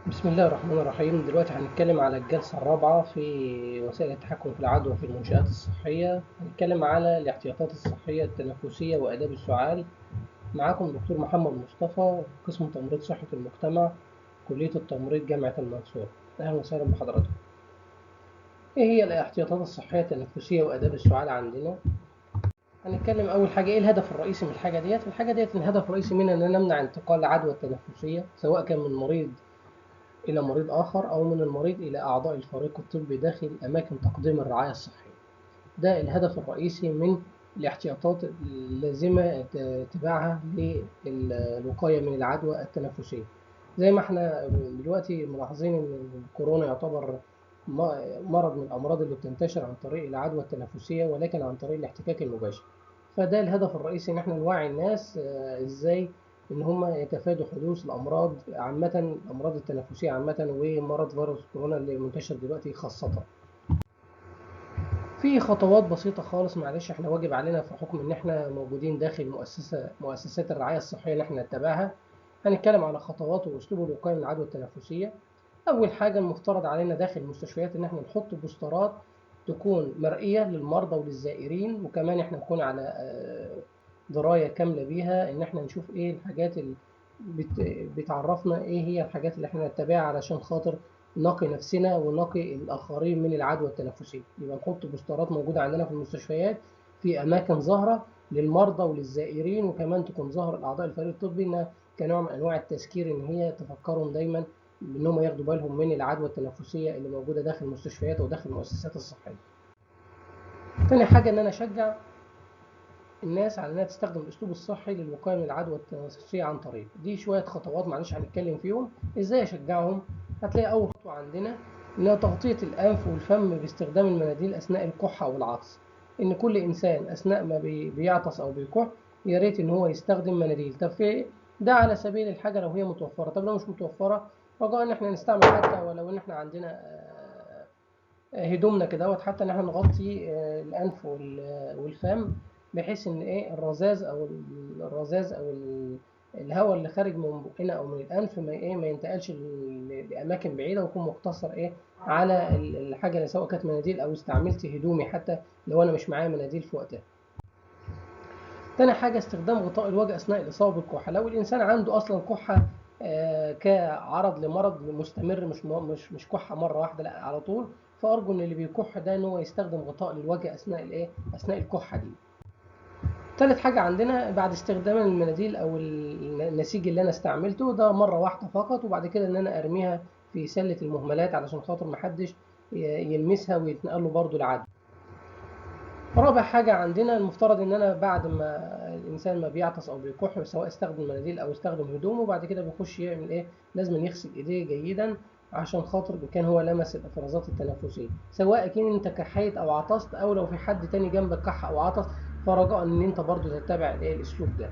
بسم الله الرحمن الرحيم. دلوقتي هنتكلم على الجلسة الرابعة في وسائل التحكم في العدوى في المنشآت الصحية. هنتكلم على الاحتياطات الصحية التنفسية وآداب السعال. معاكم دكتور محمد مصطفى، قسم تمريض صحة المجتمع، كلية التمريض، جامعة المنصورة. أهلا وسهلا بحضراتكم. إيه هي الاحتياطات الصحية التنفسية وآداب السعال عندنا؟ هنتكلم أول حاجة إيه الهدف الرئيسي من الحاجة ديت الهدف الرئيسي منها إن نمنع انتقال العدوى التنفسية، سواء كان من مريض إلى مريض آخر أو من المريض إلى أعضاء الفريق الطبي داخل أماكن تقديم الرعاية الصحية. ده الهدف الرئيسي من الاحتياطات اللازمة اتباعها للوقاية من العدوى التنفسية. زي ما احنا دلوقتي ملاحظين إن الكورونا يعتبر مرض من الأمراض اللي بتنتشر عن طريق العدوى التنفسية، ولكن عن طريق الاحتكاك المباشر. فده الهدف الرئيسي، إن احنا نوعي الناس إزاي إن هم يتفادوا حدوث الأمراض عامة، الأمراض التنفسية عامة، ومرض فيروس كورونا اللي منتشر دلوقتي خاصة. في خطوات بسيطة خالص، معلش احنا واجب علينا في حكم ان احنا موجودين داخل مؤسسات الرعاية الصحية اللي احنا نتبعها. هنتكلم على خطوات واسلوب الوقاية من العدوى التنفسية. اول حاجة المفترض علينا داخل المستشفيات ان احنا نحط بوسترات تكون مرئية للمرضى وللزائرين، وكمان احنا نكون على دراية كاملة بيها، ان احنا نشوف ايه الحاجات اللي بتعرفنا ايه هي الحاجات اللي احنا نتبعها علشان خاطر نقي نفسنا ونقي الآخرين من العدوى التنفسية. يبقى نحط بوسترات موجودة عندنا في المستشفيات في أماكن ظاهرة للمرضى وللزائرين، وكمان تكون ظاهرة لأعضاء الفريق الطبي إنها كنوع من أنواع التذكير، إن هي تفكرهم دايما بإنهم ياخدوا بالهم من العدوى التنفسية اللي موجودة داخل المستشفيات وداخل المؤسسات الصحية. تاني حاجة إن أنا أشجع الناس على انها تستخدم الاسلوب الصحي للوقايه من العدوى التنفسيه. عن طريق دي شويه خطوات، معلش هنتكلم فيهم ازاي اشجعهم. هتلاقي اول خطوه عندنا انها تغطيه الانف والفم باستخدام المناديل اثناء الكحه والعطس. ان كل انسان اثناء ما بيعطس او بيكح يا ريت ان هو يستخدم مناديل. طب في ده على سبيل الحاجه لو هي متوفره. طب لو مش متوفره، رجاء ان احنا نستعمل، حتى ولو ان احنا عندنا هدومنا كده، حتى ان احنا نغطي الانف والفم، بحيث ان ايه الرذاذ او الهواء اللي خارج من بقنا او من الانف ما ينتقلش لاماكن بعيده، ويكون مقتصر على الحاجه اللي سواء كانت مناديل او استعملت هدومي، حتى لو انا مش معايا مناديل في وقتها. تاني حاجه استخدام غطاء الوجه اثناء الاصابه بالكحه. لو الانسان عنده اصلا كحه كعرض لمرض مستمر، مش كحه مره واحده، لا على طول، فارجو ان اللي بيكح ده ان هو يستخدم غطاء للوجه اثناء الكحه دي. تالت حاجه عندنا بعد استخدام المناديل او النسيج اللي انا استعملته ده مره واحده فقط، وبعد كده ان انا ارميها في سله المهملات علشان خاطر محدش يلمسها ويتنقل له برضه العدوى. رابع حاجة عندنا، المفترض إن أنا بعد ما الإنسان ما بيعطس أو بيكح، سواء استخدم مناديل أو استخدم هدومه، وبعد كده بيخش يعمل إيه؟ لازم يغسل إيديه جيدا عشان خاطر إن كان هو لمس الإفرازات التنفسية، سواء كان أنت كحيت أو عطست، أو لو في حد تاني جنبك كح أو عطس، فرجاء إن أنت برضو تتبع الأسلوب ده.